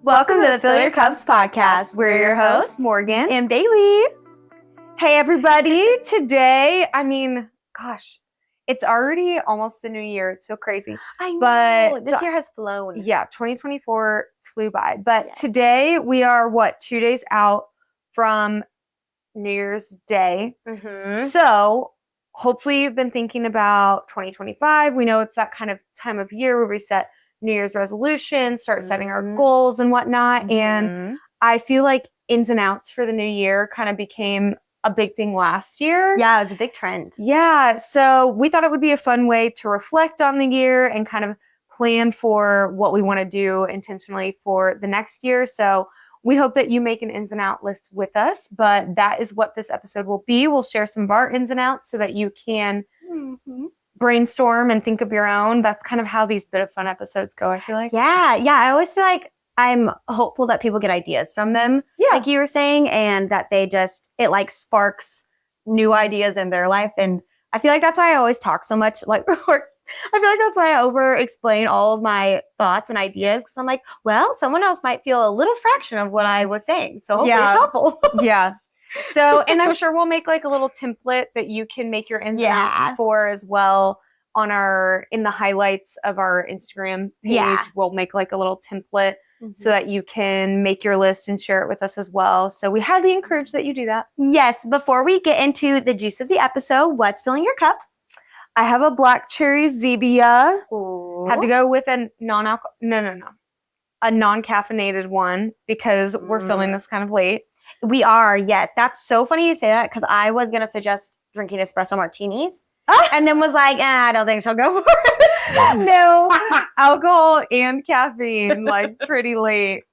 Welcome to the Fill Your Cups podcast. We're your hosts, Morgan and Bailey. Hey, everybody. Today, it's already almost the new year. It's so crazy. I know. But this year has flown. Yeah, 2024 flew by. But Yes. Today, we are, 2 days out from New Year's Day. Mm-hmm. So hopefully you've been thinking about 2025. We know it's that kind of time of year where we set New Year's resolutions, start setting our goals and whatnot. And I feel like ins and outs for the new year kind of became a big thing last year. Yeah, it was a big trend. Yeah. So we thought it would be a fun way to reflect on the year and kind of plan for what we want to do intentionally for the next year. So we hope that you make an ins and out list with us, but that is what this episode will be. We'll share some of our ins and outs so that you can brainstorm and think of your own. That's kind of how these Bit of Fun episodes go, I feel like. Yeah. I always feel like I'm hopeful that people get ideas from them, like you were saying, and that it like sparks new ideas in their life. And I feel like that's why I always talk so much. I feel like that's why I over explain all of my thoughts and ideas, because I'm like, well, someone else might feel a little fraction of what I was saying. So hopefully it's helpful. Yeah. So, and I'm sure we'll make like a little template that you can make your ins and outs for as well in the highlights of our Instagram page. Yeah. We'll make like a little template so that you can make your list and share it with us as well. So we highly encourage that you do that. Yes. Before we get into the juice of the episode, what's filling your cup? I have a black cherry Zevia. Ooh. Had to go with a non-caffeinated one because we're filming this kind of late. We are, yes. That's so funny you say that, because I was going to suggest drinking espresso martinis and then was like, I don't think she'll go for it. No, alcohol and caffeine, like pretty late.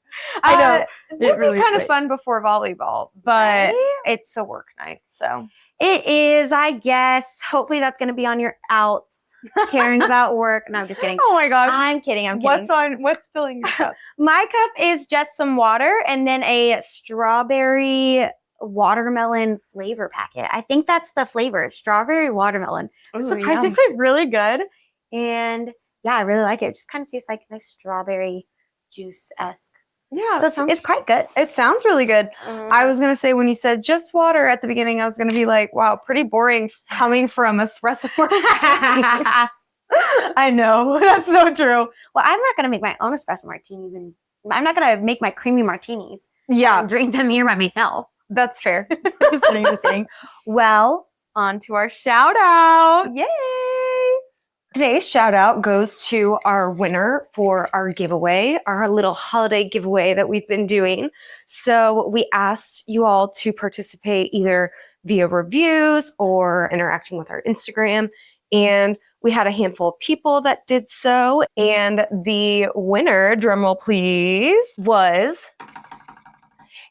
I know. It would be kind of fun before volleyball, but it's a work night, so. It is, I guess. Hopefully that's going to be on your outs, caring about work. No, I'm just kidding. Oh my gosh. I'm kidding. What's filling your cup? My cup is just some water and then a strawberry watermelon flavor packet. I think that's the flavor, strawberry watermelon. It's surprisingly really good. And yeah, I really like it. It just kind of tastes like nice strawberry juice-esque. Yeah, so it's quite good. It sounds really good. I was going to say, when you said just water at the beginning, I was going to be like, wow, pretty boring coming from espresso martini. I know. That's so true. Well, I'm not going to make my own espresso martinis, and I'm not going to make my creamy martinis. Yeah. And drink them here by myself. That's fair. Just kidding. Well, on to our shout out. Yay! Today's shout out goes to our winner for our giveaway, our little holiday giveaway that we've been doing. So we asked you all to participate either via reviews or interacting with our Instagram. And we had a handful of people that did so. And the winner, drumroll please, was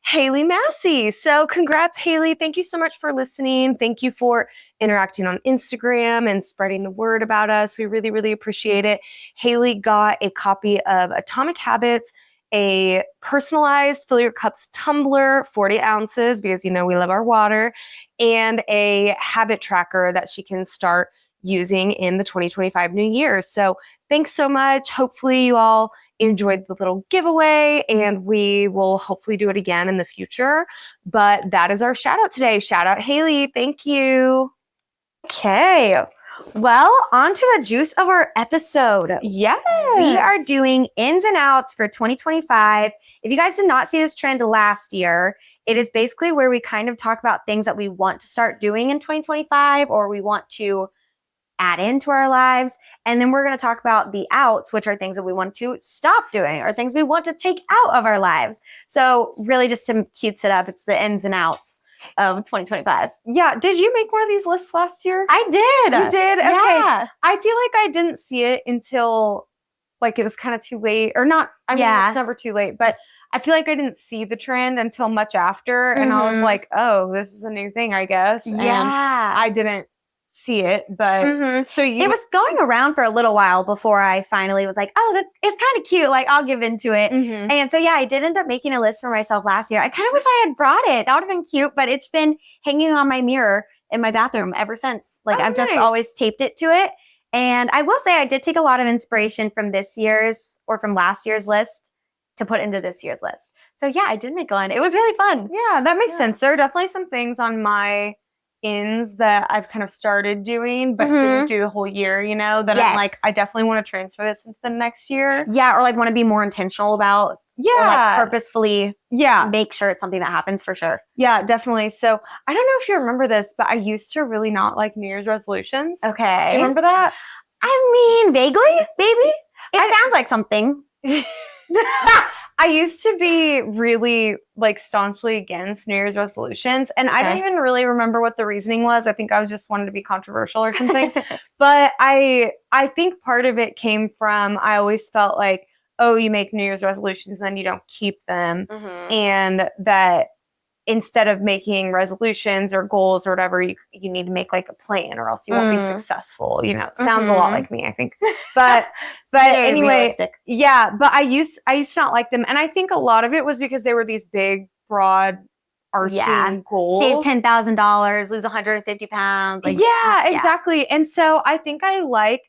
Haley Massey. So congrats, Haley. Thank you so much for listening. Thank you for interacting on Instagram and spreading the word about us. We really, really appreciate it. Haley got a copy of Atomic Habits, a personalized Fill Your Cups tumbler, 40 ounces, because we love our water, and a habit tracker that she can start using in the 2025 new year. So thanks so much. Hopefully you all enjoyed the little giveaway, and we will hopefully do it again in the future. But that is our shout out today. Shout out Haley. Thank you. Okay. Well, on to the juice of our episode. Yes. We are doing ins and outs for 2025. If you guys did not see this trend last year, it is basically where we kind of talk about things that we want to start doing in 2025, or we want to add into our lives. And then we're going to talk about the outs, which are things that we want to stop doing or things we want to take out of our lives. So really, just to cute it up, it's the ins and outs of 2025. Yeah. Did you make one of these lists last year? I did. You did? Okay. Yeah. I feel like I didn't see it until it was kind of too late, or not. I mean, it's never too late, but I feel like I didn't see the trend until much after. And I was like, oh, this is a new thing, I guess. Yeah. And I didn't see it, but so it was going around for a little while before I finally was like, oh, it's kind of cute, like I'll give into it. And so I did end up making a list for myself last year. I kind of wish I had brought it. That would have been cute, but it's been hanging on my mirror in my bathroom ever since. I've just always taped it to it. And I will say I did take a lot of inspiration from this year's or from last year's list to put into this year's list. So yeah, I did make one. It was really fun. Yeah, that makes Yeah. sense. There are definitely some things on my ins that I've kind of started doing, but didn't do the whole year, you know, that I'm like, Yes. I definitely want to transfer this into the next year. Yeah, or like want to be more intentional about or like purposefully make sure it's something that happens for sure. Yeah, definitely. So I don't know if you remember this, but I used to really not like New Year's resolutions. Okay. Do you remember that? I mean, vaguely, maybe. It sounds like something. I used to be really like staunchly against New Year's resolutions, and I don't even really remember what the reasoning was. I think I was just wanted to be controversial or something. But I think part of it came from I always felt like, oh, you make New Year's resolutions and then you don't keep them, and that instead of making resolutions or goals or whatever, you need to make like a plan or else you won't be successful. You know, it sounds a lot like me, I think. But anyway, realistic. yeah, but I used to not like them. And I think a lot of it was because they were these big, broad, arching goals. Save $10,000, lose 150 pounds. Like, yeah, exactly. And so I think I like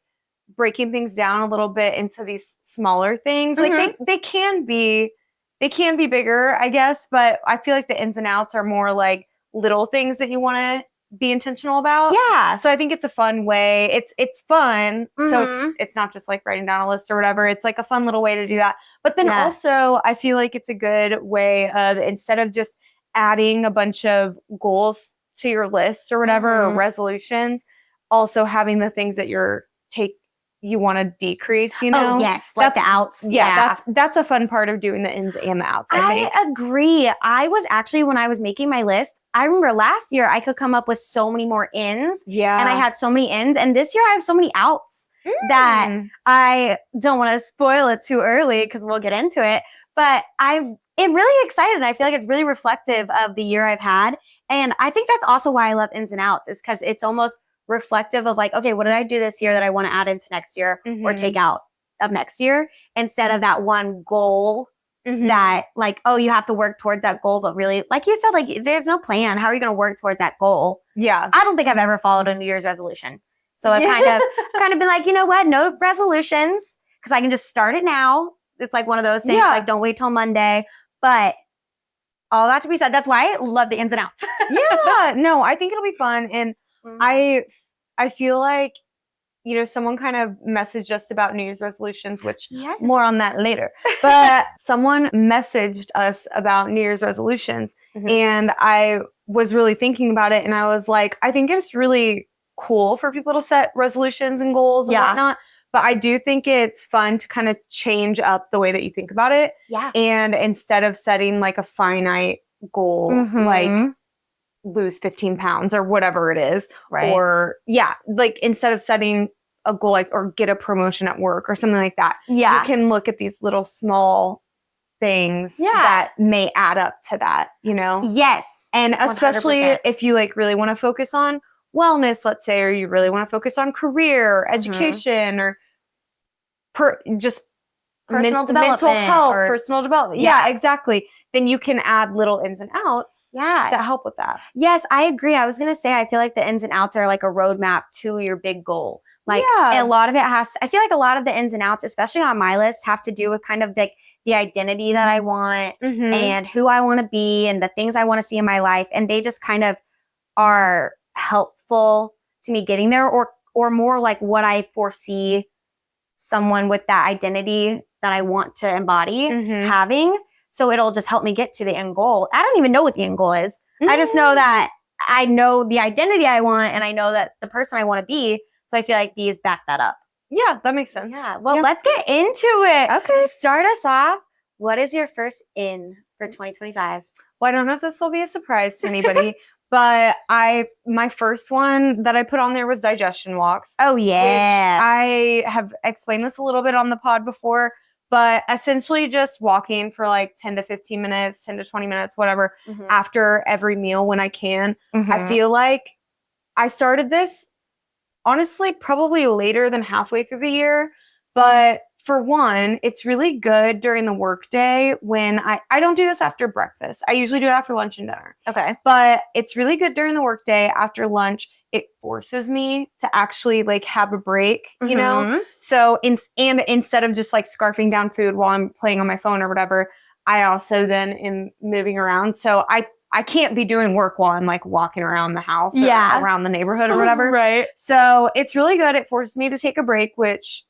breaking things down a little bit into these smaller things. Like they can be bigger, I guess, but I feel like the ins and outs are more like little things that you want to be intentional about. Yeah. So I think it's a fun way. It's fun. So it's not just like writing down a list or whatever. It's like a fun little way to do that. But then also I feel like it's a good way of, instead of just adding a bunch of goals to your list or whatever, or resolutions, also having the things that you want to decrease, you know? Oh, yes. Like the outs. Yeah. That's a fun part of doing the ins and the outs, I think. I agree. I was actually, when I was making my list, I remember last year I could come up with so many more ins. Yeah. And I had so many ins. And this year I have so many outs that I don't want to spoil it too early because we'll get into it. But I'm really excited. And I feel like it's really reflective of the year I've had. And I think that's also why I love ins and outs, is because it's almost reflective of like, okay, what did I do this year that I want to add into next year or take out of next year, instead of that one goal that like, oh, you have to work towards that goal. But really, like you said, like there's no plan. How are you going to work towards that goal? Yeah. I don't think I've ever followed a New Year's resolution. So I've kind of been like, you know what? No resolutions, because I can just start it now. It's like one of those things, like don't wait till Monday. But all that to be said, that's why I love the ins and outs. Yeah. No, I think it'll be fun. And I feel like, you know, someone kind of messaged us about New Year's resolutions, which more on that later. But someone messaged us about New Year's resolutions, and I was really thinking about it, and I was like, I think it's really cool for people to set resolutions and goals and whatnot. But I do think it's fun to kind of change up the way that you think about it. Yeah. And instead of setting like a finite goal, like lose 15 pounds or whatever it is. Right. Or like instead of setting a goal like, or get a promotion at work or something like that. Yeah. You can look at these little small things that may add up to that, you know? Yes. And especially 100%. if you like really want to focus on wellness, let's say, or you really want to focus on career, education, or just Personal development. mental health, or personal development. Yeah, exactly. Then you can add little ins and outs that help with that. Yes, I agree. I was going to say, I feel like the ins and outs are like a roadmap to your big goal. Like a lot of it I feel like a lot of the ins and outs, especially on my list, have to do with kind of like the identity that I want and who I want to be and the things I want to see in my life. And they just kind of are helpful to me getting there, or more like what I foresee someone with that identity that I want to embody having. So it'll just help me get to the end goal. I don't even know what the end goal is. I just know that I know the identity I want, and I know that the person I want to be. So I feel like these back that up. Yeah, that makes sense. Yeah. Well, let's get into it. Okay. Start us off. What is your first in for 2025? Well, I don't know if this will be a surprise to anybody, but my first one that I put on there was digestion walks. Oh, yeah. I have explained this a little bit on the pod before, but essentially just walking for like 10 to 15 minutes, 10 to 20 minutes, whatever, after every meal when I can. I feel like I started this, honestly, probably later than halfway through the year. But for one, it's really good during the workday when I don't do this after breakfast. I usually do it after lunch and dinner. Okay. But it's really good during the workday after lunch. it forces me to actually like have a break, you know? Mhm. So and instead of just like scarfing down food while I'm playing on my phone or whatever, I also then am moving around. So I can't be doing work while I'm like walking around the house or Yeah. around the neighborhood or whatever. Right. So it's really good. It forces me to take a break, which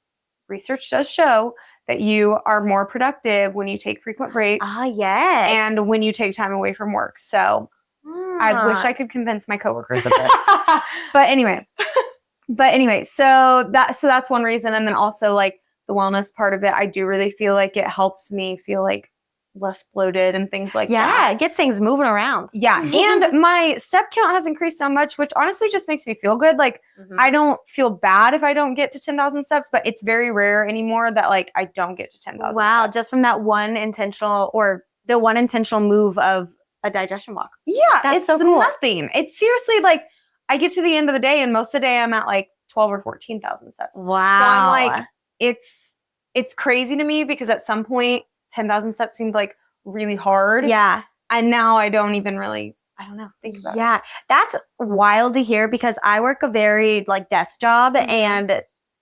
research does show that you are more productive when you take frequent breaks Ah, yes. and when you take time away from work. So I wish I could convince my coworkers of this. But anyway, so that's one reason. And then also like the wellness part of it, I do really feel like it helps me feel like less bloated and things like that. get things moving around. Yeah. And my step count has increased so much, which honestly just makes me feel good. Like I don't feel bad if I don't get to 10,000 steps, but it's very rare anymore that like I don't get to 10,000 Wow, steps. just from that one intentional move of a digestion walk. Yeah, That's it's so cool. nothing. It's seriously like I get to the end of the day and most of the day I'm at like 12 or 14,000 steps. Wow. So I'm like, it's crazy to me because at some point 10,000 steps seemed like really hard. yeah. And now I don't even really, I don't know, think about it. Yeah. That's wild to hear because I work a very like desk job Mhm.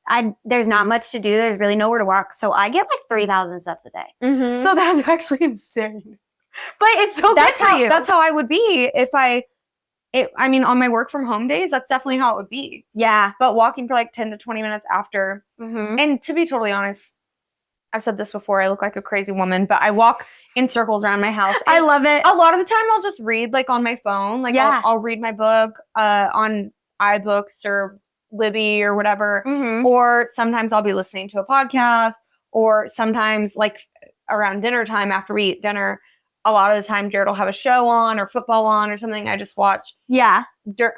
and there's not much to do. There's really nowhere to walk. So I get like 3,000 steps a day. Mhm. So that's actually insane. But it's so that's good for you. That's how I would be if I mean, on my work from home days, that's definitely how it would be. yeah. But walking for like 10 to 20 minutes after, Mm-hmm. and to be totally honest, I've said this before, I look like a crazy woman, but I walk in circles around my house. I and love it. a lot of the time I'll just read like on my phone. Like Yeah. I'll read my book on iBooks or Libby or whatever. Mm-hmm. Or sometimes I'll be listening to a podcast, or sometimes like around dinner time after we eat dinner, a lot of the time Jared will have a show on or football on or something. I just watch. Yeah.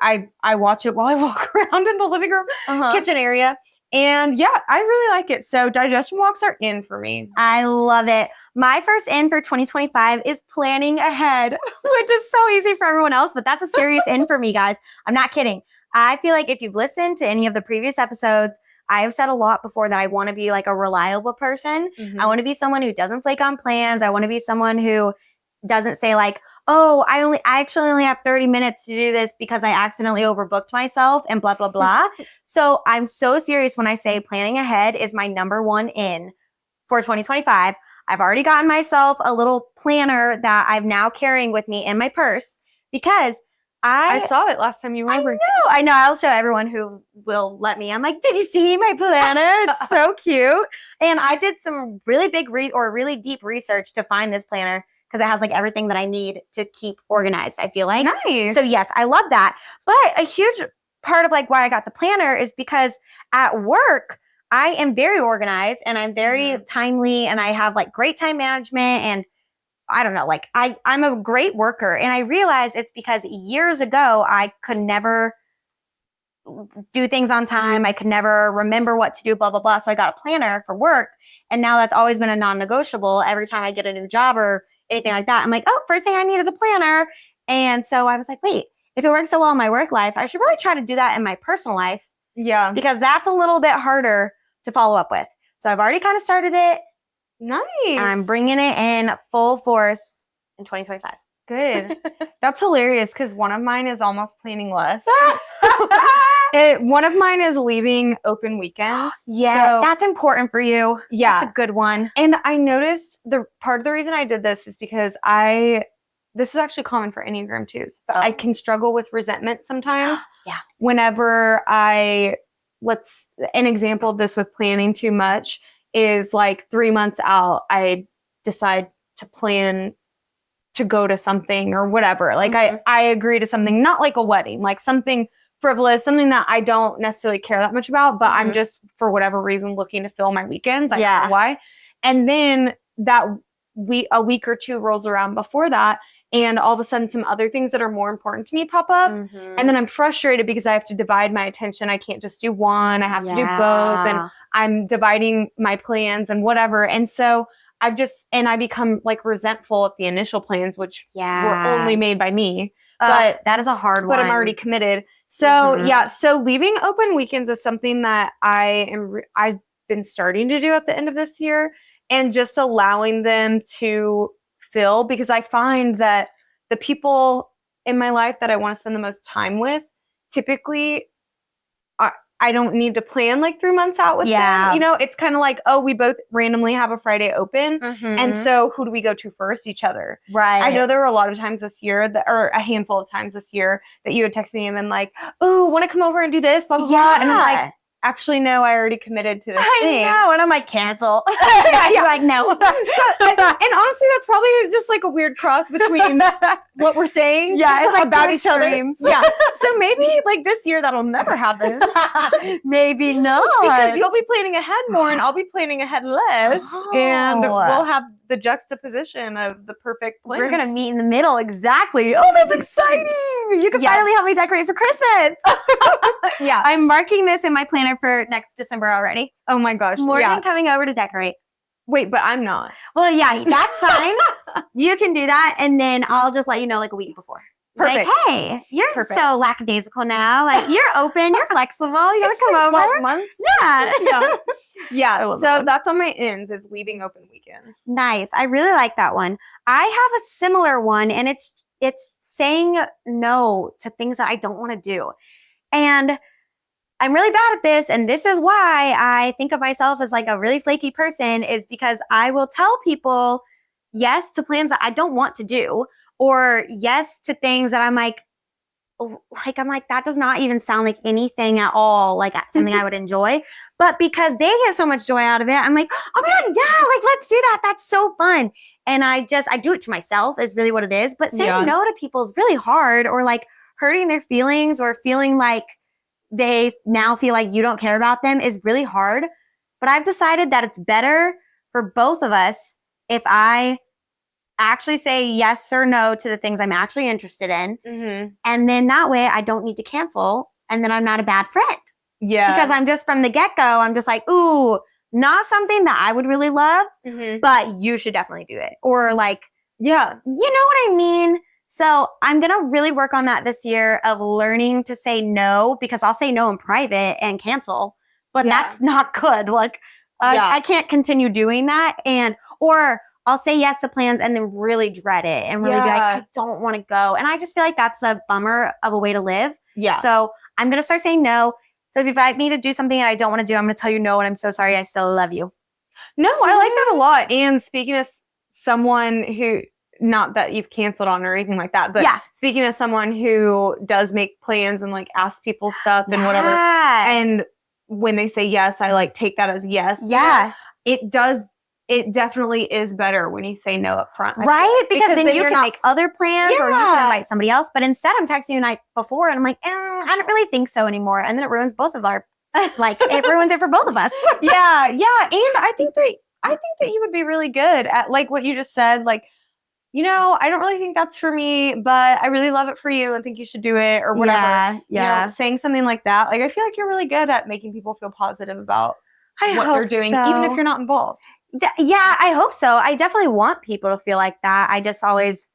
I watch it while I walk around in the living room, Uh-huh. kitchen area. And yeah, I really like it. So digestion walks are in for me. I love it. My first in for 2025 is planning ahead, which is so easy for everyone else, but that's a serious in for me, guys. I'm not kidding. I feel like if you've listened to any of the previous episodes, I have said a lot before that I want to be like a reliable person. I want to be someone who doesn't flake on plans. I want to be someone who doesn't say like, oh, I actually only have 30 minutes to do this because I accidentally overbooked myself and blah, blah, blah. So I'm so serious when I say planning ahead is my number one in for 2025. I've already gotten myself a little planner that I'm now carrying with me in my purse because I saw it last time you were over. I know. I'll show everyone who will let me. I'm like, did you see my planner? It's so cute. And I did some really big really deep research to find this planner because it has like everything that I need to keep organized, I feel like. Nice. So yes, I love that. But a huge part of like why I got the planner is because at work, I am very organized and I'm very timely and I have like great time management and I don't know, like I'm a great worker. And I realize it's because years ago, I could never do things on time. I could never remember what to do, blah, blah, blah. So I got a planner for work. And now that's always been a non-negotiable. Every time I get a new job or anything like that, I'm like, oh, first thing I need is a planner. And so I was like, wait, if it works so well in my work life, I should really try to do that in my personal life. Yeah. Because that's a little bit harder to follow up with. So I've already kind of started it. Nice. And I'm bringing it in full force in 2025. Good. That's hilarious because one of mine is almost planning less. One of mine is leaving open weekends. Yeah, So, that's important for you. yeah. That's a good one. And I noticed the part of the reason I did this is because this is actually common for Enneagram 2s, but I can struggle with resentment sometimes. Yeah. Whenever an example of this with planning too much is like 3 months out, I decide to plan to go to something or whatever. Like I agree to something, not like a wedding, like something frivolous, something that I don't necessarily care that much about, but I'm just for whatever reason looking to fill my weekends. I don't know why. And then a week or two rolls around before that, and all of a sudden some other things that are more important to me pop up. And then I'm frustrated because I have to divide my attention. I can't just do one. I have to do both. And I'm dividing my plans and whatever. And so I become like resentful of the initial plans, which were only made by me. But that is a hard one. But I'm already committed. So so leaving open weekends is something that I've been starting to do at the end of this year, and just allowing them to fill, because I find that the people in my life that I want to spend the most time with typically I don't need to plan like 3 months out with Yeah. them. You know, it's kind of like, oh, we both randomly have a Friday open. And so who do we go to first? Each other. right. I know there were a lot of times this year or a handful of times this year that you would text me and been like, oh, want to come over and do this, blah, blah, blah. And I'm like, actually, no, I already committed to this thing. I know. And I'm like, cancel. You're like, no. And honestly, that's probably just like a weird cross between what we're saying Yeah, it's like about two each other. extremes. Yeah. So maybe like this year that'll never happen. Maybe not. Because you'll be planning ahead more and I'll be planning ahead less. And Oh. we'll have the juxtaposition of the perfect plans. We're going to meet in the middle. Exactly. Oh, that's exciting. You can Yeah. finally help me decorate for Christmas. Yeah. I'm marking this in my planner for next December already. Oh my gosh. Morgan Yeah. coming over to decorate. Wait, but I'm not. Well, yeah, that's fine. You can do that. And then I'll just let you know like a week before. Perfect. Like, hey, you're Perfect. so lackadaisical now. Like, you're open, you're flexible. You want It's to been come 12 over? months. Yeah. Yeah. Yeah. I love So that. that's on my ends is leaving open weekends. Nice. I really like that one. I have a similar one, and it's saying no to things that I don't want to do. And I'm really bad at this, and this is why I think of myself as like a really flaky person, is because I will tell people yes to plans that I don't want to do, or yes to things that I'm like, that does not even sound like anything at all, like something I would enjoy. But because they get so much joy out of it, I'm like, oh my God, yeah, like let's do that. That's so fun. And I do it to myself is really what it is. But saying Yeah. no to people is really hard, or like hurting their feelings, or feeling like they now feel like you don't care about them is really hard. But I've decided that it's better for both of us if I actually say yes or no to the things I'm actually interested in. Mm-hmm. And then that way I don't need to cancel. And then I'm not a bad friend. Yeah. Because I'm just from the get-go, I'm just like, ooh, not something that I would really love, Mhm. but you should definitely do it. Or like, Yeah. you know what I mean? So I'm going to really work on that this year of learning to say no, because I'll say no in private and cancel, but Yeah. that's not good. Like Yeah. I can't continue doing that. Or I'll say yes to plans and then really dread it and really be like, Yeah. I don't want to go. And I just feel like that's a bummer of a way to live. Yeah. So I'm going to start saying no. So if you invite me to do something that I don't want to do, I'm going to tell you no, and I'm so sorry. I still love you. No, I like that a lot. And speaking of someone who, not that you've canceled on or anything like that, but Yeah. speaking of someone who does make plans and like ask people stuff and whatever, Yeah. and when they say yes, I like take that as yes. Yeah. It definitely is better when you say no up front. I feel Right? like. Because then you you're can not- make other plans, or you can Yeah. invite somebody else. But instead, I'm texting you the night before and I'm like, I don't really think so anymore. And then it ruins both of our, it ruins it for both of us. Yeah. And I think that you would be really good at like what you just said, like, you know, I don't really think that's for me, but I really love it for you and think you should do it or whatever. Yeah. You know, saying something like that. Like, I feel like you're really good at making people feel positive about I what hope they're doing, so. even if you're not involved. Yeah, I hope so. I definitely want people to feel like that. I just always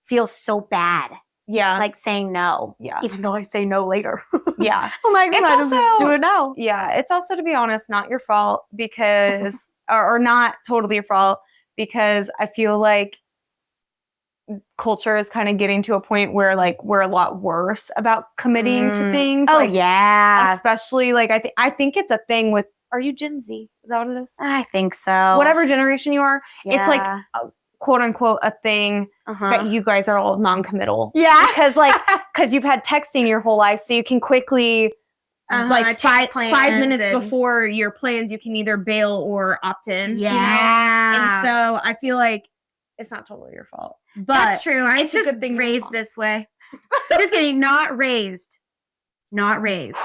feel so bad, Yeah. like saying no, yeah. even though I say no later. Yeah. I'm like, It's I just also- do it now. Yeah. It's also, to be honest, not your fault because, or not totally your fault, because I feel like culture is kind of getting to a point where like we're a lot worse about committing to things. Oh like, yeah, especially like I think it's a thing with, are you Gen Z? Is that what it is? I think so. Whatever generation you are, it's like Yeah. quote unquote a thing Uh-huh. that you guys are all non-committal. Yeah. because you've had texting your whole life, so you can quickly like change 5 minutes and- before your plans, you can either bail or opt in. you know? Yeah. And so I feel like it's not totally your fault, but That's true. I it's a just good thing you're raised wrong. this way. Just kidding. Not raised. Not raised.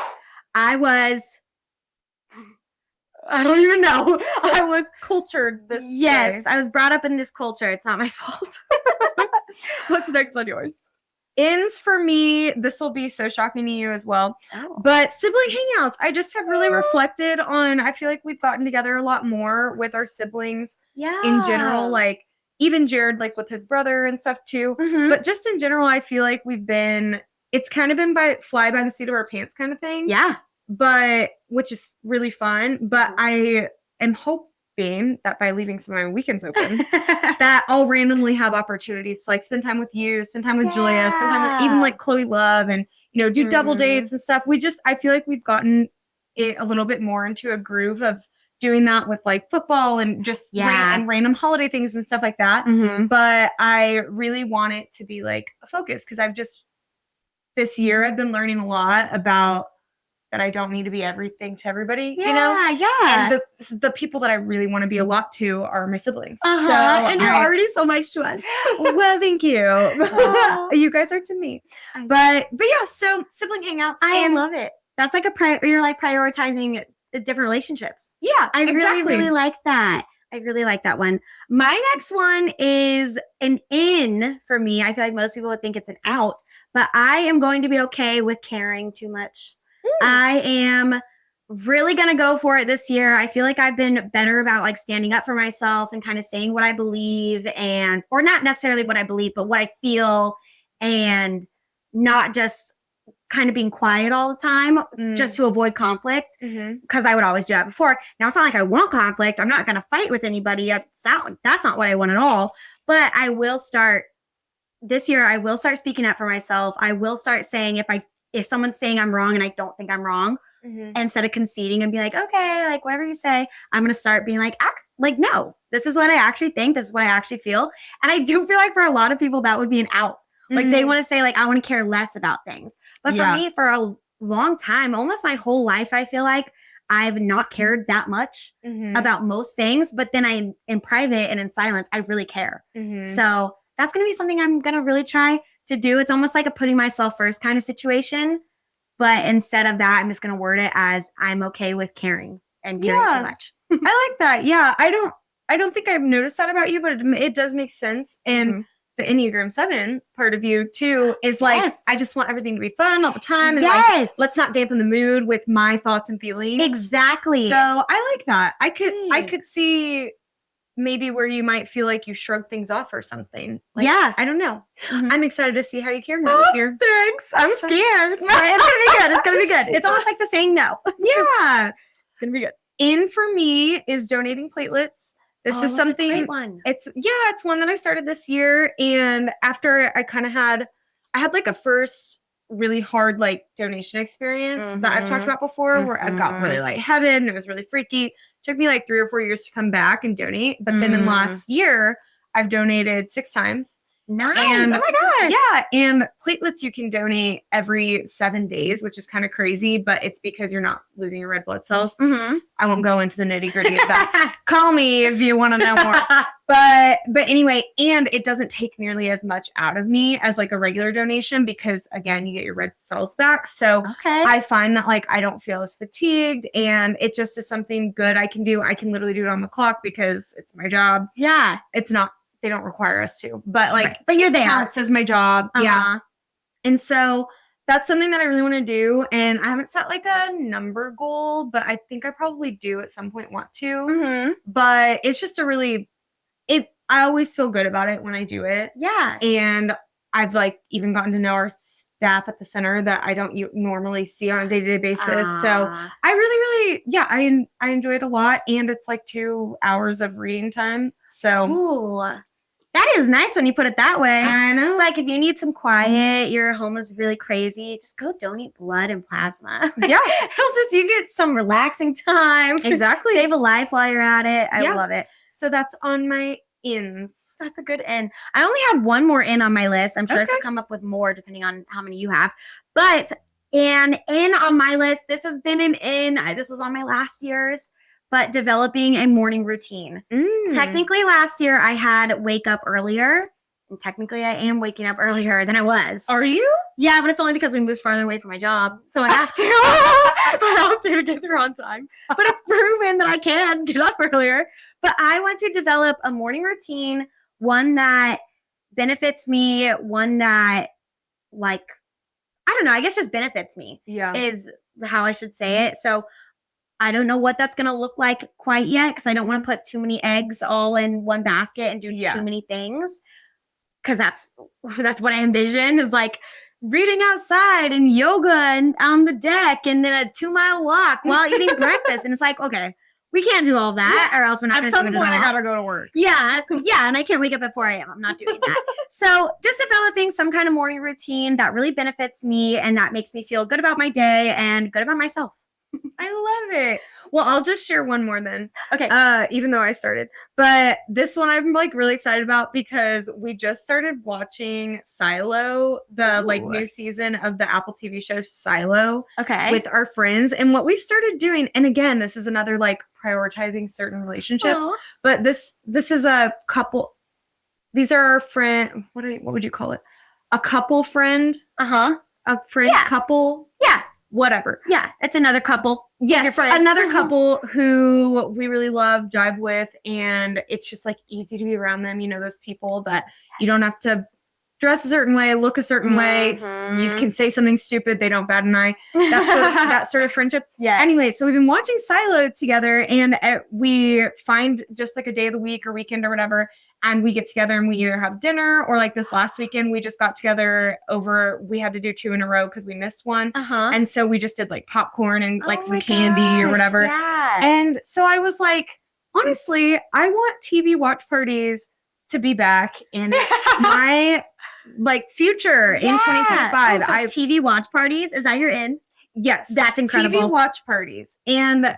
I don't even know. I was cultured this yes. way. I was brought up in this culture. It's not my fault. What's next on yours? Ends for me, this will be so shocking to you as well. Oh. But sibling hangouts, I just have really reflected on, I feel like we've gotten together a lot more with our siblings Yeah. in general, like even Jared, like with his brother and stuff too. Mhm. But just in general, I feel like it's kind of been fly by the seat of our pants kind of thing. yeah. But which is really fun. But Mhm. I am hoping that by leaving some of my weekends open, that I'll randomly have opportunities to like spend time with you, spend time with Julia, spend time with even Yeah. like Chloe Love and do double Mhm. dates and stuff. I feel like we've gotten it a little bit more into a groove of doing that with like football and just Yeah. random holiday things and stuff like that. Mm-hmm. But I really want it to be like a focus because this year I've been learning a lot about that I don't need to be everything to everybody, Yeah. And the people that I really want to be a lot to are my siblings. Uh-huh. So And you're already so much to us. well, thank you. Aw. You guys are to me. But yeah, so sibling hangouts. I and love it. That's like you're like prioritizing different relationships. yeah, I really, exactly. really like that. I really like that one. My next one is an in for me. I feel like most people would think it's an out, but I am going to be okay with caring too much. I am really going to go for it this year. I feel like I've been better about like standing up for myself and kind of saying what I believe or not necessarily what I believe, but what I feel, and not just kind of being quiet all the time just to avoid conflict, because I would always do that before. Now it's not like I want conflict. I'm not going to fight with anybody. That's not what I want at all. But I will start this year. I will start speaking up for myself. I will start saying if someone's saying I'm wrong and I don't think I'm wrong, instead of conceding and be like, okay, like whatever you say, I'm going to start being like, no, this is what I actually think. This is what I actually feel. And I do feel like for a lot of people that would be an out. Like they want to say like, I want to care less about things. But for me, for a long time, almost my whole life, I feel like I've not cared that much about most things. But then in private and in silence, I really care. So that's going to be something I'm going to really try to do. It's almost like a putting myself first kind of situation. But instead of that, I'm just going to word it as I'm okay with caring and caring too much. I like that. Yeah. I don't think I've noticed that about you, but it does make sense. And the Enneagram 7 part of you too is like, I just want everything to be fun all the time. And like, let's not dampen the mood with my thoughts and feelings. Exactly. So I like that. I could see maybe where you might feel like you shrug things off or something. Like, I don't know. I'm excited to see how you carry this year. Thanks. I'm scared. It's going to be good. It's going to be good. It's almost like the saying no. Yeah. It's going to be good. In for me is donating platelets. This is something. A great one. It's one that I started this year, and after I had like a first really hard like donation experience that I've talked about before, where I got really lightheaded and it was really freaky. It took me like 3 or 4 years to come back and donate, but then in last year I've donated 6 times. Nice. And, oh my gosh. Yeah. And platelets you can donate every 7 days, which is kind of crazy, but it's because you're not losing your red blood cells. I won't go into the nitty gritty of that. Call me if you want to know more. But anyway, and it doesn't take nearly as much out of me as like a regular donation because again, you get your red cells back. So I find that like I don't feel as fatigued and it just is something good I can do. I can literally do it on the clock because it's my job. Yeah. It's not. They don't require us to, but like, but you're there. Counts as my job. Yeah. And so that's something that I really want to do. And I haven't set like a number goal, but I think I probably do at some point want to, but it's just I always feel good about it when I do it. Yeah. And I've like even gotten to know our staff at the center that I don't normally see on a day-to-day basis. So I really, I enjoy it a lot. And it's like 2 hours of reading time. So cool. That is nice when you put it that way. I know. It's like if you need some quiet, your home is really crazy, just go donate blood and plasma. Yeah. You get some relaxing time. Exactly. Save a life while you're at it. I love it. So that's on my ins. That's a good in. I only had one more in on my list. I'm sure I could come up with more depending on how many you have. But an in on my list, this has been an in. This was on my last year's. But developing a morning routine. Technically, last year I had wake up earlier. And technically, I am waking up earlier than I was. Are you? Yeah, but it's only because we moved farther away from my job. So I have to. I have to get there on time. But it's proven that I can get up earlier. But I want to develop a morning routine, one that benefits me, one that, like, I don't know, I guess just benefits me. Yeah. Is how I should say it. So I don't know what that's going to look like quite yet because I don't want to put too many eggs all in one basket and do too many things. Because that's what I envision is like reading outside and yoga and on the deck and then a 2-mile walk while eating breakfast. And it's like, okay, We can't do all that, or else we're not At going some to do point, it I all. gotta go to work. Yeah, and I can't wake up at 4 a.m. I'm not doing that. So just developing some kind of morning routine that really benefits me and that makes me feel good about my day and good about myself. I love it. Well, I'll just share one more then. Okay. Even though I started. But this one I'm like really excited about because we just started watching Silo, the like Ooh. new season of the Apple TV show Silo Okay. with our friends. And what we've started doing, and again, this is another like prioritizing certain relationships, Aw. but this is a couple. These are our friend. What would you call it? A couple friend, Uh-huh. a friend Yeah. couple, Yeah. whatever. Yeah. It's another couple. Yes, your friend. another couple who we really love, jive with, and it's just like easy to be around them. You know, those people that you don't have to dress a certain way, look a certain way. You Mhm. can say something stupid, they don't bat an eye. That sort of friendship. Yeah. Anyway, so we've been watching Silo together, and we find just like a day of the week or weekend or whatever, and we get together and we either have dinner or like this last weekend we just got together over. We had to do 2 in a row because we missed one, Uh-huh. and so we just did like popcorn and like Oh some my candy or gosh, whatever. Yeah. And so I was like, honestly, I want TV watch parties to be back in my like future in 2025. So TV watch parties. Is that you're in? Yes, That's incredible. TV watch parties, and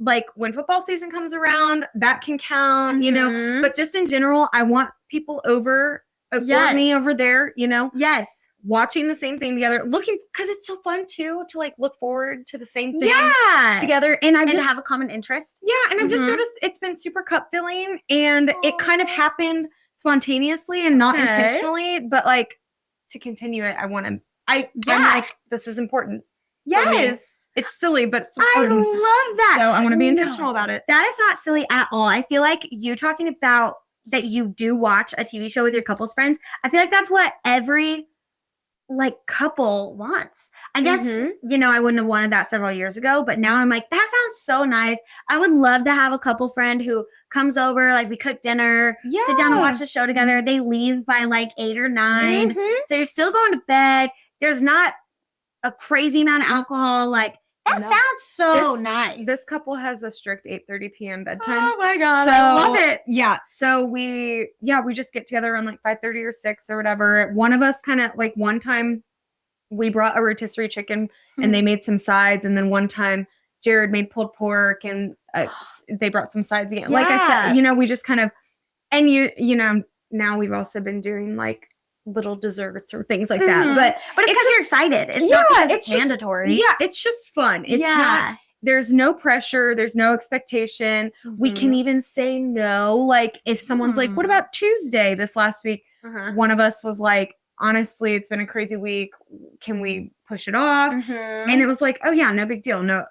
like when football season comes around, that can count, you know. Mhm. But just in general, I want people over, or Yes. me over there, you know, Yes. watching the same thing together, looking because it's so fun too to like look forward to the same thing Yeah. together. And I've And to just have a common interest. yeah, and I've just Mhm. noticed it's been super cup filling, and it kind of happened spontaneously and not Okay. intentionally, but like to continue it, I want to. I'm Yeah. like, this is important. me. Yes. It's silly, but it's I important. love that. So I want to be No. intentional about it. That is not silly at all. I feel like you talking about that you do watch a TV show with your couples friends. I feel like that's what every like couple wants. I guess, Mhm. you know, I wouldn't have wanted that several years ago, but now I'm like, that sounds so nice. I would love to have a couple friend who comes over, like we cook dinner, sit down and Yeah. watch the show together. They leave by like 8 or 9. Mhm. So you're still going to bed. There's not a crazy amount of alcohol. Like that No. sounds so This- nice. This couple has a strict 8:30 p.m. bedtime. my god, So I love it. yeah, so we just get together around like 5:30 or 6 or whatever. One of us kind of like one time we brought a rotisserie chicken and they made some sides, and then one time Jared made pulled pork and they brought some sides again. Like I Yeah. said, you know, we just kind of and you know now we've also been doing like little desserts or things like that. Mhm. But But it's It's because you're excited. It's yeah, not because it's it's just- mandatory. yeah, it's just fun. It's not there's no pressure, there's no expectation. We can even say no. Like if someone's like, Mhm. what about Tuesday this last week? Uh-huh. One of us was like, honestly, it's been a crazy week. Can we push it off? Mhm. And it was like, oh yeah, no big deal. No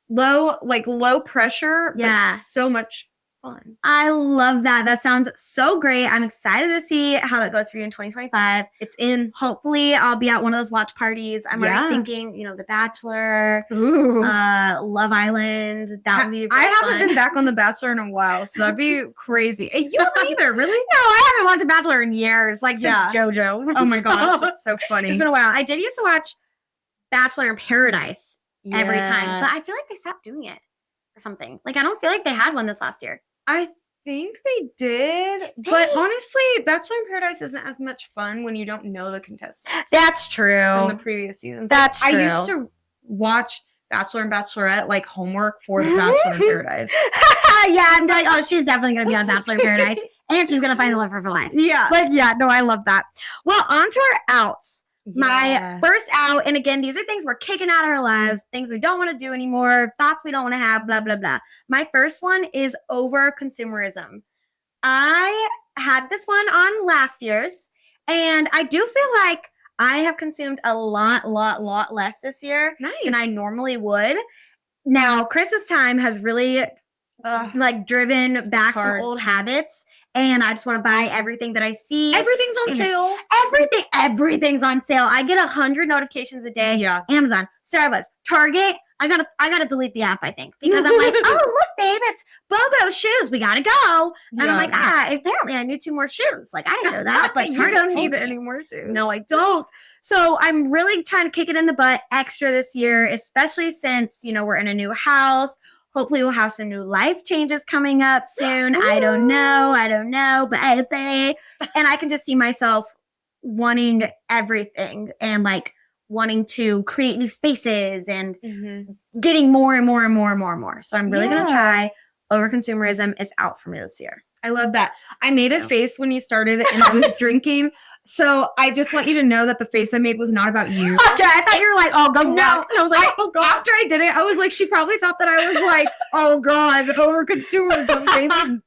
low pressure, Yeah. but so much fun. I love that. That sounds so great. I'm excited to see how that goes for you in 2025. It's in. Hopefully, I'll be at one of those watch parties. I'm Yeah. already thinking, you know, The Bachelor, Ooh. Love Island. That would be I really haven't fun. been back on The Bachelor in a while, so that'd be crazy. You haven't either, really? No, I haven't watched The Bachelor in years, like Yeah. since JoJo. Oh my gosh, So, that's so funny. it's been a while. I did used to watch Bachelor in Paradise every time, Yeah. but I feel like they stopped doing it or something. Like I don't feel like they had one this last year. I think they did, Did but they? honestly, Bachelor in Paradise isn't as much fun when you don't know the contestants That's from true. the previous seasons. That's I true. used to watch Bachelor and Bachelorette like homework for the Bachelor in Paradise. Yeah, I'm like, oh, she's definitely gonna be on Bachelor in Paradise, and she's gonna find the love of her life. Yeah. Like, yeah, no, I love that. Well, on to our outs. My Yeah. first out, and again, these are things we're kicking out of our lives, things we don't want to do anymore, thoughts we don't want to have, blah, blah, blah. My first one is over consumerism. I had this one on last year's, and I do feel like I have consumed a lot less this year nice. than I normally would. Now, Christmas time has really like driven back Hard. some old habits, and I just want to buy everything that I see. Everything's on Mhm. sale. Everything's on sale. I get 100 notifications a day. Yeah. Amazon, Starbucks, Target. I gotta delete the app, I think, because I'm like, oh look, babe, it's BOGO shoes. We gotta go. And I'm like, apparently I need 2 more shoes. Like I didn't know that, but you Target don't told need me. any more shoes. No, I don't. So I'm really trying to kick it in the butt extra this year, especially since, you know, we're in a new house. Hopefully we'll have some new life changes coming up soon. I don't know, but and I can just see myself wanting everything and like wanting to create new spaces and getting more and more and more and more and more. So I'm really going to try. Over consumerism is out for me this year. I love that. I made a face when you started and I was drinking. So I just want you to know that the face I made was not about you. Okay, I thought you were like, oh, go No, no. And I was like, oh, God. After I did it, I was like, she probably thought that I was like, oh God, over consumerism.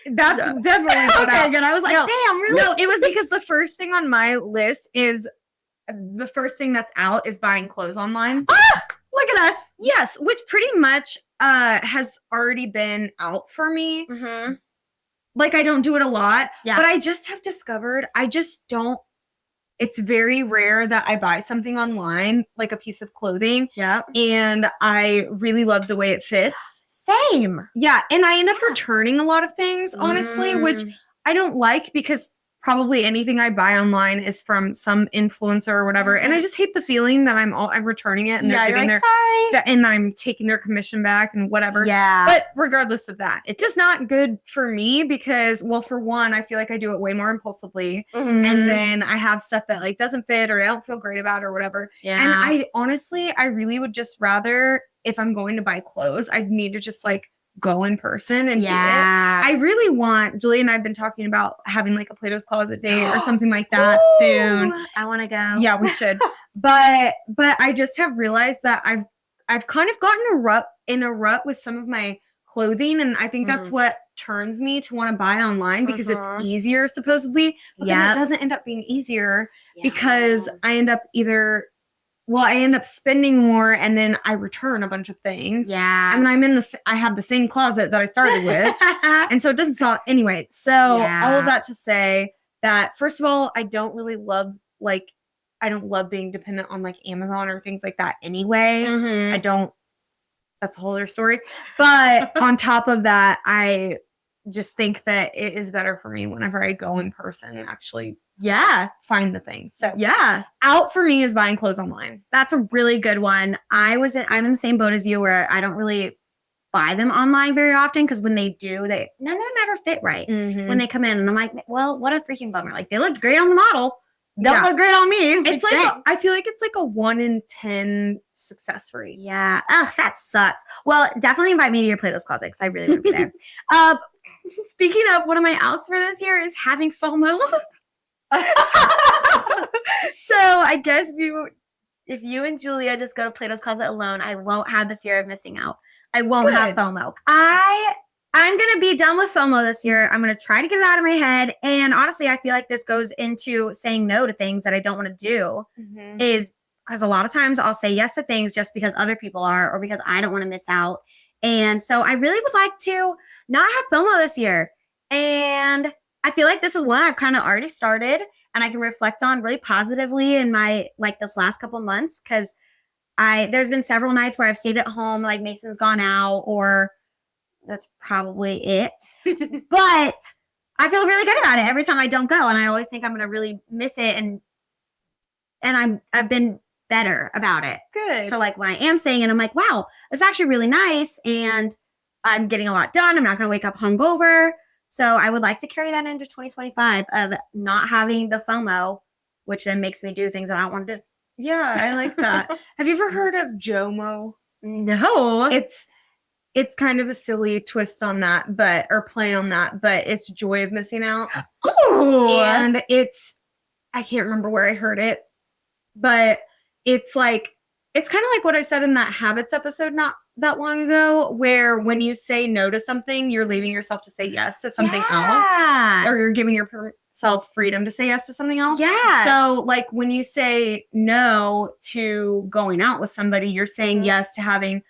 That's definitely what Okay, good. I was like, No. damn, really? No, it was because the first thing on my list is the first thing that's out is buying clothes online. Look at us. Yes, which pretty much has already been out for me. Mm-hmm. Like I don't do it a lot, Yeah. but I just have discovered I just don't. It's very rare that I buy something online, like a piece of clothing, Yeah. and I really love the way it fits. Same. Yeah, and I end up returning a lot of things, honestly, which I don't like because probably anything I buy online is from some influencer or whatever, and I just hate the feeling that I'm returning it and they're yeah, you're giving like, their sorry. and I'm taking their commission back and whatever. Yeah. But regardless of that, it's just not good for me because, well, for one, I feel like I do it way more impulsively, Mhm. and then I have stuff that like doesn't fit or I don't feel great about or whatever. yeah. And I honestly, I really would just rather, if I'm going to buy clothes, I'd need to just like go in person and do it. yeah. I really want, Julie and I have been talking about having like a Plato's Closet date or something like that soon. I want to go. Yeah, we should. but I just have realized that I've kind of gotten in a rut with some of my clothing, and I think that's what turns me to want to buy online because it's easier supposedly. But then Yep. it doesn't end up being easier because I end up spending more and then I return a bunch of things. Yeah. And I have the same closet that I started with. And so it doesn't solve anyway. So all Yeah. of that to say that first of all, I don't love being dependent on like Amazon or things like that anyway. Mhm. I don't, that's a whole other story. But on top of that, I just think that it is better for me whenever I go in person and actually Yeah. find the thing. So Yeah. out for me is buying clothes online. That's a really good one. I'm in the same boat as you where I don't really buy them online very often because when they do, none of them ever fit right. When they come in and I'm like, well, what a freaking bummer. Like they looked great on the model. Don't Yeah. look great on me. It's like dang. I feel like it's like a 1 in 10 success rate. Yeah. Ugh, that sucks. Well, definitely invite me to your Plato's Closet because I really want to be there. Speaking of, one of my outs for this year is having FOMO. So I guess if you and Julia just go to Plato's Closet alone, I won't have the fear of missing out. I won't have Good. FOMO. I'm going to be done with FOMO this year. I'm going to try to get it out of my head. And honestly, I feel like this goes into saying no to things that I don't want to do is because a lot of times I'll say yes to things just because other people are or because I don't want to miss out. And so I really would like to not have FOMO this year. And I feel like this is one I've kind of already started and I can reflect on really positively in my, like this last couple months. Cause there's been several nights where I've stayed at home, like Mason's gone out or that's probably it. But I feel really good about it every time I don't go. And I always think I'm going to really miss it. And I've been better about it. Good. So like when I am saying it, I'm like, wow, it's actually really nice. And I'm getting a lot done. I'm not going to wake up hungover. So I would like to carry that into 2025 of not having the FOMO, which then makes me do things that I don't want to do. Yeah, I like that. Have you ever heard of JOMO? No. It's kind of a silly twist on that, or play on that, but it's joy of missing out. And I can't remember where I heard it, but it's kind of like what I said in that habits episode not that long ago, where when you say no to something, you're leaving yourself to say yes to something else, or you're giving yourself freedom to say yes to something else. Yeah. So like when you say no to going out with somebody, you're saying yes to having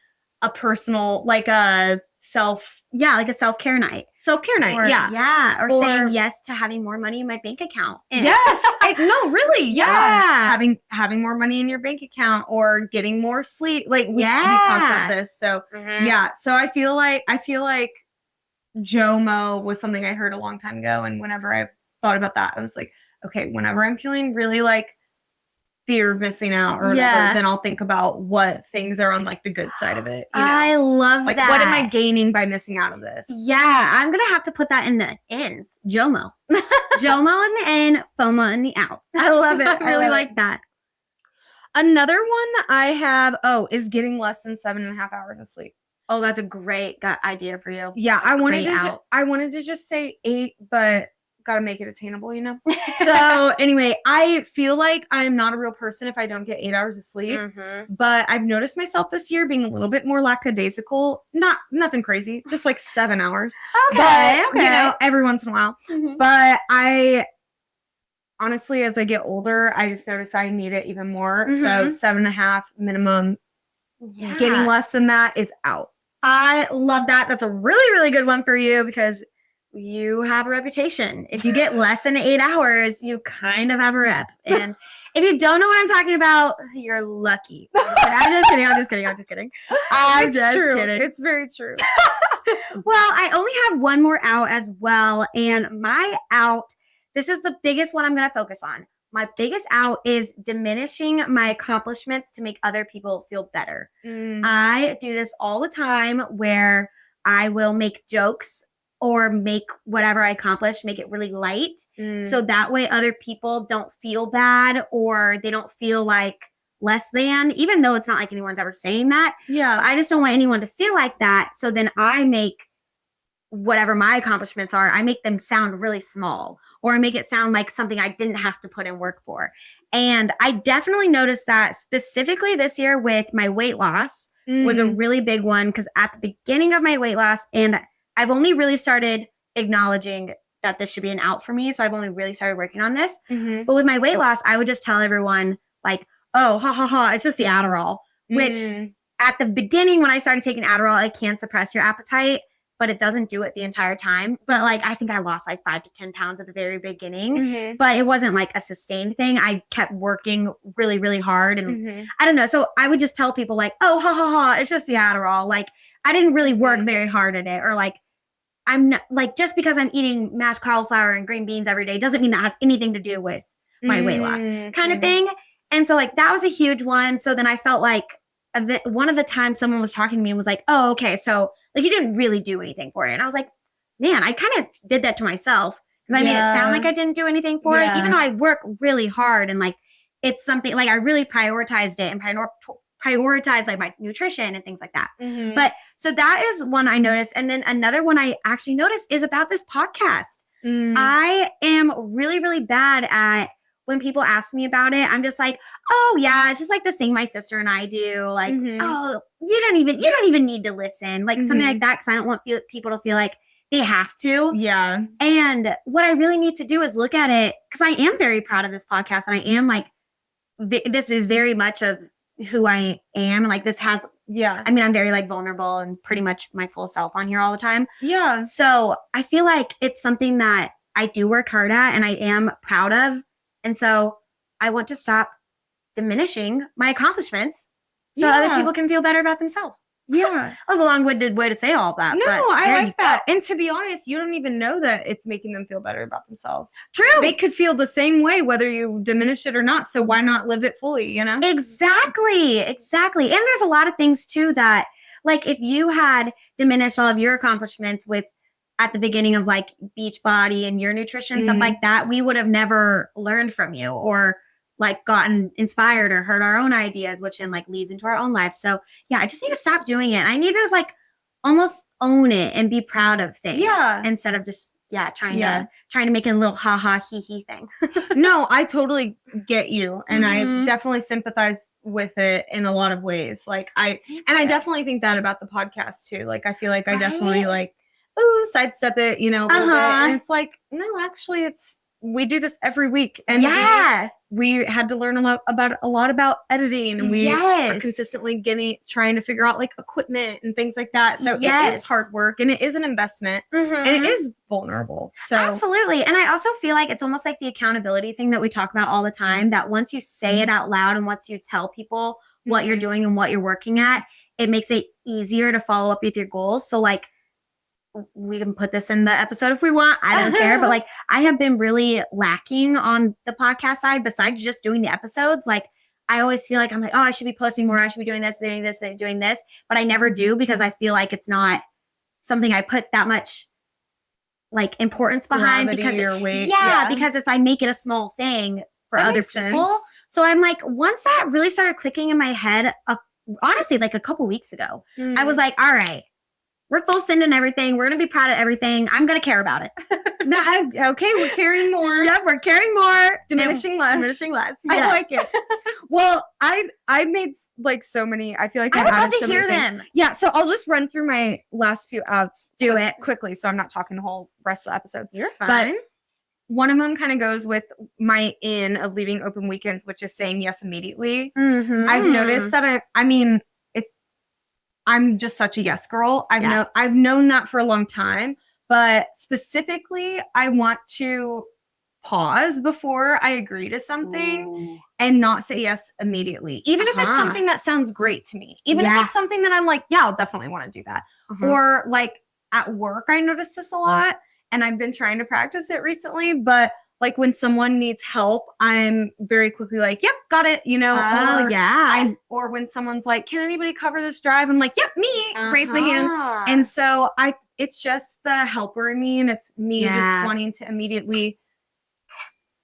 a personal, like a self-care night. Self-care night, Or, yeah. Or saying yes to having more money in my bank account. Yes. No, really. Yeah. Yeah. Having more money in your bank account or getting more sleep. Like we talked about this. So yeah. So I feel like JOMO was something I heard a long time ago. And whenever I thought about that, I was like, okay, whenever I'm feeling really fear of missing out or whatever, Yeah. then I'll think about what things are on like the good side of it. You know? I love Like, that. what am I gaining by missing out of this? Yeah, I'm gonna have to put that in the ends. JOMO. JOMO in the in, FOMO in the out. I love it. I really love like it. that. Another one that I have, is getting less than 7.5 hours of sleep. Oh, that's a great idea for you. Yeah, I wanted Great to. out. I wanted to just say 8, but gotta make it attainable, you know. So anyway, I feel like I'm not a real person if I don't get 8 hours of sleep. Mm-hmm. But I've noticed myself this year being a little bit more lackadaisical. Nothing crazy, just like 7 hours. Okay, But, you know, every once in a while. Mhm. But I honestly, as I get older, I just notice I need it even more. So Mhm. 7.5 minimum. Yeah. Getting less than that is out. I love that. That's a really, really good one for you because you have a reputation. If you get less than 8 hours, you kind of have a rep. And if you don't know what I'm talking about, you're lucky. I'm just kidding. I'm just kidding. I'm just kidding. I'm It's just true. kidding. It's very true. Well, I only have one more out as well. And my out, this is the biggest one I'm going to focus on. My biggest out is diminishing my accomplishments to make other people feel better. I do this all the time where I will make jokes or make whatever I accomplish, make it really light. So that way other people don't feel bad or they don't feel like less than, even though it's not like anyone's ever saying that. yeah. I just don't want anyone to feel like that. So then I make whatever my accomplishments are, I make them sound really small or I make it sound like something I didn't have to put in work for. And I definitely noticed that specifically this year with my weight loss was a really big one because at the beginning of my weight loss, and I've only really started acknowledging that this should be an out for me. So I've only really started working on this. But with my weight loss, I would just tell everyone like, oh, ha ha ha, it's just the Adderall, which at the beginning when I started taking Adderall, it can suppress your appetite, but it doesn't do it the entire time. But like, I think I lost like 5 to 10 pounds at the very beginning, but it wasn't like a sustained thing. I kept working really, really hard and I don't know. So I would just tell people like, oh, ha ha ha, it's just the Adderall. Like I didn't really work very hard at it or like, I'm not like, just because I'm eating mashed cauliflower and green beans every day doesn't mean that has anything to do with my weight loss kind of thing. And so like, that was a huge one. So then I felt like one of the times someone was talking to me and was like, oh, okay. So like you didn't really do anything for it. And I was like, man, I kind of did that to myself because I made it sound like I didn't do anything for it, even though I work really hard and like, it's something like I really prioritized it and prioritize like my nutrition and things like that. But so that is one I noticed. And then another one I actually noticed is about this podcast. I am really, really bad at when people ask me about it, I'm just like, oh yeah, it's just like this thing my sister and I do. Like, oh, you don't even need to listen. Like something like that. Cause I don't want people to feel like they have to. Yeah. And what I really need to do is look at it. Cause I am very proud of this podcast. And I am like, this is very much of who I am. And like, this has, I mean, I'm very like vulnerable and pretty much my full self on here all the time. Yeah. So I feel like it's something that I do work hard at and I am proud of. And so I want to stop diminishing my accomplishments so other people can feel better about themselves. Yeah. That was a long-winded way to say all that. No, but I there you like that. And to be honest, you don't even know that it's making them feel better about themselves. True. They could feel the same way whether you diminish it or not. So why not live it fully, you know? Exactly. And there's a lot of things too that, like, if you had diminished all of your accomplishments with at the beginning of like Beachbody and your nutrition, stuff like that, we would have never learned from you or like gotten inspired or heard our own ideas, which then like leads into our own lives. So yeah, I just need to stop doing it. I need to like almost own it and be proud of things instead of just trying to make it a little ha ha he he thing. No, I totally get you. And I definitely sympathize with it in a lot of ways. Like I definitely think that about the podcast too. Like I feel like I definitely like, sidestep it, you know, a little bit. And it's like, no, actually we do this every week. And we had to learn a lot about editing. And we are consistently trying to figure out like equipment and things like that. So it is hard work and it is an investment and it is vulnerable. So absolutely. And I also feel like it's almost like the accountability thing that we talk about all the time, that once you say it out loud and once you tell people what you're doing and what you're working at, it makes it easier to follow up with your goals. So like, we can put this in the episode if we want. I don't care. But like, I have been really lacking on the podcast side besides just doing the episodes. Like, I always feel like I'm like, oh, I should be posting more. I should be doing this, doing this. But I never do because I feel like it's not something I put that much like importance behind Gravity because or weight. because I make it a small thing for That other makes people. sense. So I'm like, once that really started clicking in my head, honestly, like a couple weeks ago, I was like, all right, we're full send and everything. We're going to be proud of everything. I'm going to care about it. Okay, we're caring more. Yep, we're caring more. Diminishing less. Diminishing less. I Yes. like it. Well, I made like so many. I feel like I I've would love added to so many hear things. them. Yeah, so I'll just run through my last few outs. Do it. quickly, so I'm not talking the whole rest of the episode. You're But fine. one of them kind of goes with my in of leaving open weekends, which is saying yes immediately. Mm-hmm. I've noticed that I mean, I'm just such a yes girl. I've known that for a long time, but specifically, I want to pause before I agree to something and not say yes immediately, even if it's Uh-huh. something that sounds great to me. Even if Yeah. it's something that I'm like, yeah, I'll definitely want to do that. Or like at work, I notice this a lot, and I've been trying to practice it recently, but like when someone needs help, I'm very quickly like, yep, got it, you know. Oh, or yeah. or when someone's like, can anybody cover this drive? I'm like, yep, me. Raise my hand. And so it's just the helper in me, and it's me just Yeah. wanting to immediately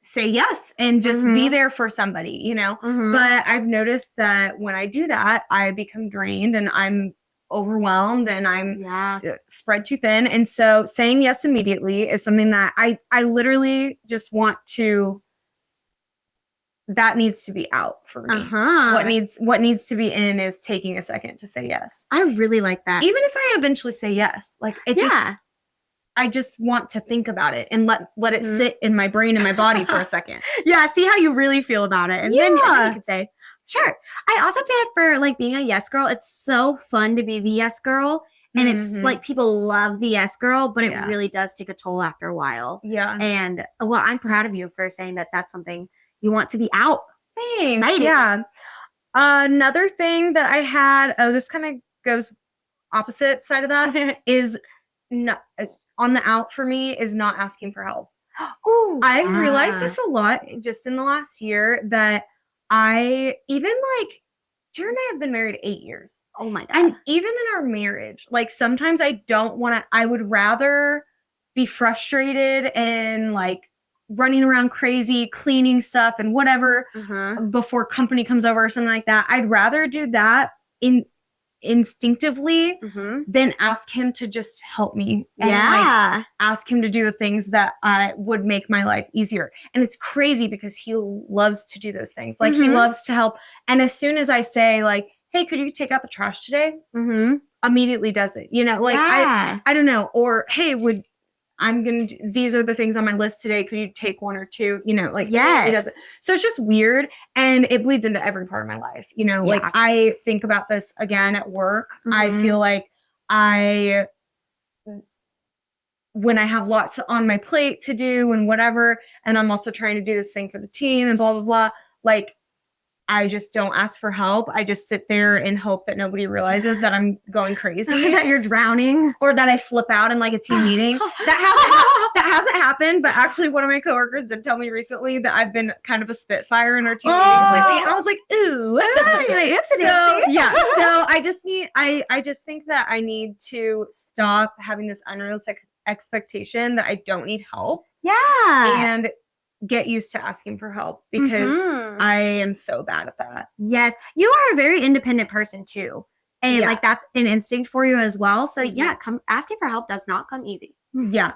say yes and just be there for somebody, you know. Mhm. But I've noticed that when I do that, I become drained and I'm overwhelmed and I'm yeah. spread too thin. And so saying yes immediately is something that I literally just want to, that needs to be out for me. Uh-huh. What needs to be in is taking a second to say yes. I really like that. Even if I eventually say yes, like it just, yeah. I just want to think about it and let it Mhm. sit in my brain and my body for a second. Yeah, see how you really feel about it. And then Yeah. you could say, sure. I also feel like for like being a yes girl, it's so fun to be the yes girl. And it's Mhm. like people love the yes girl, but it Yeah. really does take a toll after a while. Yeah. And well, I'm proud of you for saying that that's something you want to be out. Thanks. Excited. Yeah. Another thing that I had, this kind of goes opposite side of that, is not on the out for me is not asking for help. Ooh, I've realized ah. this a lot just in the last year that I even like Jared and I have been married 8 years. Oh my God. And even in our marriage, like sometimes I don't want to, I would rather be frustrated and like running around crazy, cleaning stuff and whatever before company comes over or something like that. I'd rather do that instinctively than ask him to just help me. And like Yeah. ask him to do the things that would make my life easier. And it's crazy because he loves to do those things. Like he Mhm. loves to help. And as soon as I say like, hey, could you take out the trash today? Immediately does it. You know, like yeah. I don't know. Or hey, these are the things on my list today. Could you take one or two? You know, like Yes. he does it. So it's just weird. And it bleeds into every part of my life. You know, like Yeah. I think about this again at work. I Mhm. feel like when I have lots on my plate to do and whatever, and I'm also trying to do this thing for the team and blah, blah, blah, like I just don't ask for help. I just sit there and hope that nobody realizes that I'm going crazy that you're drowning. or that I flip out in like a team meeting. That hasn't happened, but actually one of my coworkers did tell me recently that I've been kind of a spitfire in our team meetings lately. And I was like, ooh. So, yeah. So I just think that I need to stop having this unrealistic expectation that I don't need help Yeah. and get used to asking for help because Mhm. I am so bad at that. Yes. You are a very independent person too. And Yeah. like that's an instinct for you as well. So Mhm. yeah, asking for help does not come easy. Yeah.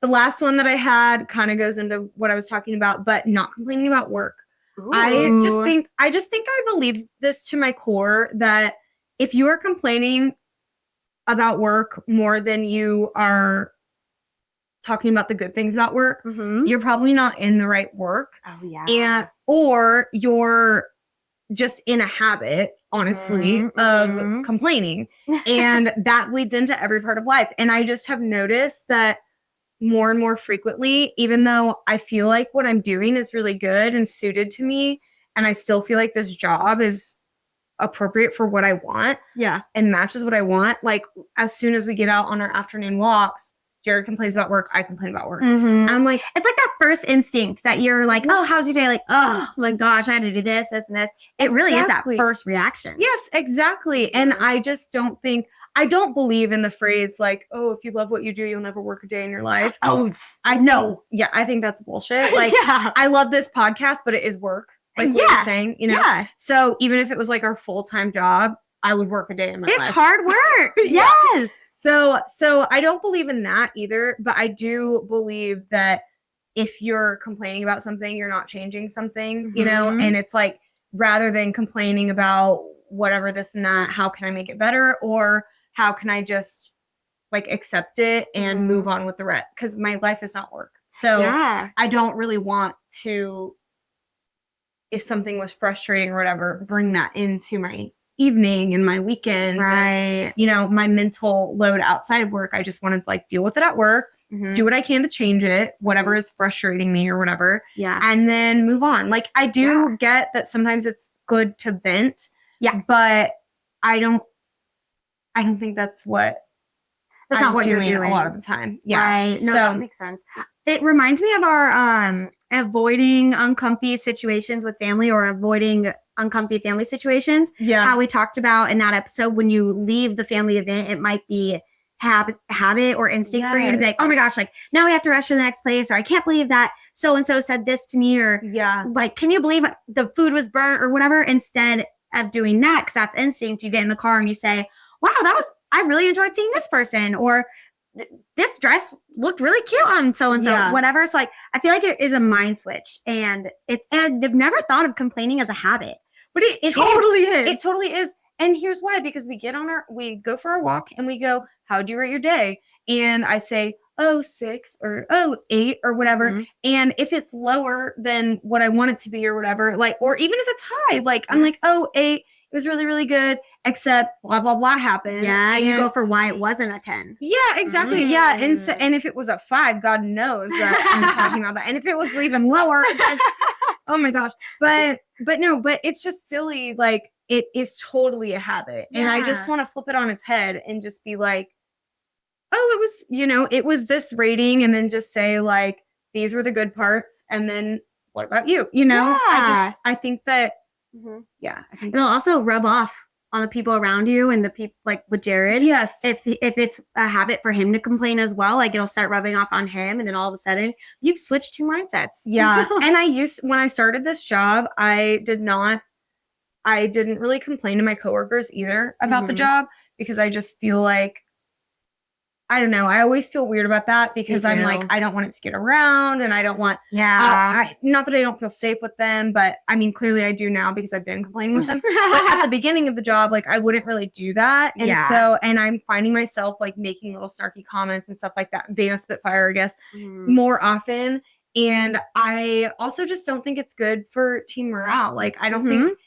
The last one that I had kind of goes into what I was talking about, but not complaining about work. I just think I believe this to my core that if you are complaining about work more than you are talking about the good things about work, you're probably not in the right work. Oh yeah. And or you're just in a habit, honestly, Mhm, of mhm. complaining. And that leads into every part of life. And I just have noticed that more and more frequently, even though I feel like what I'm doing is really good and suited to me, and I still feel like this job is appropriate for what I want Yeah. and matches what I want, like as soon as we get out on our afternoon walks, Jared complains about work, I complain about work. Mhm. I'm like, It's like that first instinct that you're like, oh, how's your day? Like, oh my gosh, I had to do this, this, and this. It really is that Exactly. first reaction. yes, exactly. And I just don't believe in the phrase like, oh, if you love what you do, you'll never work a day in your life. Oh, I know. Yeah, I think that's bullshit. Like, yeah. I love this podcast, but it is work. Like what Yeah. you're saying, you know? Yeah. So even if it was like our full-time job, I would work a day in my It's life. hard work. Yeah. Yes. So I don't believe in that either, but I do believe that if you're complaining about something, you're not changing something, you know? Mhm. And it's like, rather than complaining about whatever this and that, how can I make it better? Or how can I just like accept it and Mhm. move on with the rest? Because my life is not work. So Yeah. I don't really want to, if something was frustrating or whatever, bring that into my evening and my weekend. Right. You know, my mental load outside of work. I just want to like deal with it at work, Mhm. do what I can to change it, whatever is frustrating me or whatever, Yeah. and then move on. Like I do get that sometimes it's good to vent. Yeah. But I don't think that's what That's I'm not what you're doing a lot of the time. Yeah. Right. No, So- that makes sense. It reminds me of our avoiding uncomfy situations with family or avoiding uncomfy family situations. Yeah. How we talked about in that episode, when you leave the family event, it might be habit or instinct for you to be like, Yes. oh my gosh, like now we have to rush to the next place, or I can't believe that so and so said this to me, or Yeah. like, can you believe the food was burnt or whatever? Instead of doing that, because that's instinct, you get in the car and you say, wow, I really enjoyed seeing this person, or this dress looked really cute on so and so, Yeah. whatever. So like, I feel like it is a mind switch, and I've never thought of complaining as a habit, but it totally is. It totally is. And here's why, because we go for our walk and we go, how'd you rate your day? And I say, oh, 6 or oh, 8 or whatever. Mhm. And if it's lower than what I want it to be or whatever, like, or even if it's high, like I'm like, oh, 8, it was really, really good, except blah, blah, blah happened. Yeah, you And- go for why it wasn't a 10. Yeah, exactly. Yeah. And so, Mm. and if it was a 5, God knows that I'm talking about that. And if it was even lower, then- oh my gosh. But it's just silly. Like it is totally a habit. And I just Yeah. want to flip it on its head and just be like, oh, it was this rating, and then just say like, these were the good parts. And then what about you? You know, I think that, yeah. I think, It'll also rub off on the people around you and the people like with Jared. yes. If it's a habit for him to complain as well, like it'll start rubbing off on him, and then all of a sudden you've switched two mindsets. Yeah. And when I started this job, I didn't really complain to my coworkers either about the Mhm. job, because I just feel like, I don't know, I always feel weird about that, because I'm like, too. I don't want it to get around, and I don't want, Yeah. not that I don't feel safe with them, but I mean, clearly I do now because I've been complaining with them. But at the beginning of the job, like I wouldn't really do that. And Yeah. so, and I'm finding myself like making little snarky comments and stuff like that, being a Spitfire, I guess, Mhm. more often. And I also just don't think it's good for team morale. Like I don't think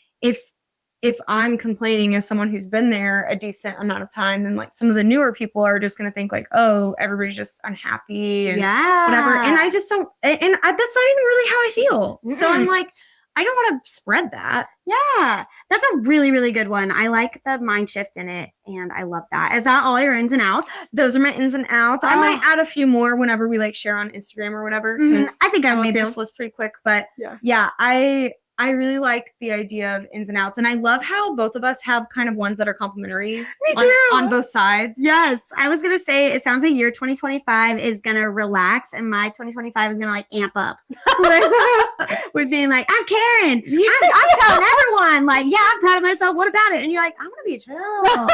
if I'm complaining as someone who's been there a decent amount of time, then like some of the newer people are just going to think like, oh, everybody's just unhappy and Yeah. whatever. And I just don't, that's not even really how I feel. So I'm like, I don't want to spread that. Yeah. That's a really, really good one. I like the mind shift in it, and I love that. Is that all your ins and outs? Those are my ins and outs. I Oh. might add a few more whenever we like share on Instagram or whatever. Mhm. 'Cause I think I I will made too. this list pretty quick, but Yeah. yeah, I really like the idea of ins and outs, and I love how both of us have kind of ones that are complimentary Me too. on both sides. Yes, I was gonna say it sounds like your 2025 is gonna relax, and my 2025 is gonna like amp up with being like, I'm Karen. I'm telling everyone, like, yeah, I'm proud of myself. What about it? And you're like, I'm gonna be chill. Like, I'm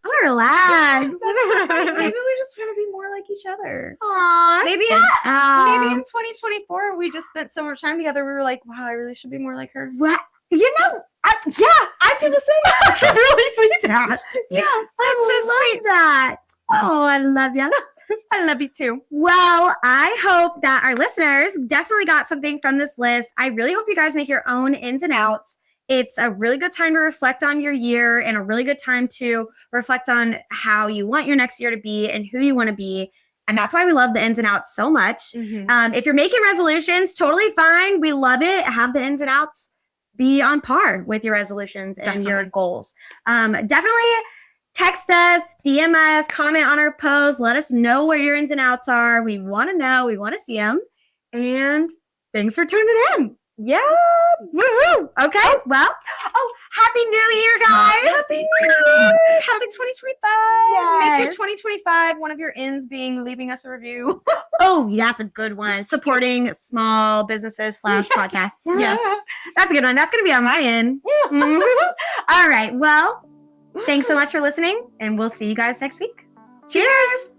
gonna relax. Maybe we're just gonna be more like each other. Aww, Maybe maybe in 2024 we just spent so much time together. We were like, wow, I really should be more like her. what? You know, I feel the same. I can really see that. Yeah, I so love sweet. that. Oh, I love you. I love you too. Well, I hope that our listeners definitely got something from this list. I really hope you guys make your own ins and outs. It's a really good time to reflect on your year, and a really good time to reflect on how you want your next year to be and who you want to be. And that's why we love the ins and outs so much. If you're making resolutions, totally fine. We love it. Have the ins and outs be on par with your resolutions and your Definitely. goals. Definitely text us, DM us, comment on our post. Let us know what your ins and outs are. We want to know. We want to see them. And thanks for tuning in. Yeah. Woohoo! Okay. Well, Happy New Year, guys. Happy New Year. Happy 2025. Make your Yes. 2025 one of your ends being leaving us a review. Oh, that's a good one. Supporting small businesses / podcasts. Yes. That's a good one. That's going to be on my end. Mhm. All right. Well, thanks so much for listening, and we'll see you guys next week. Cheers.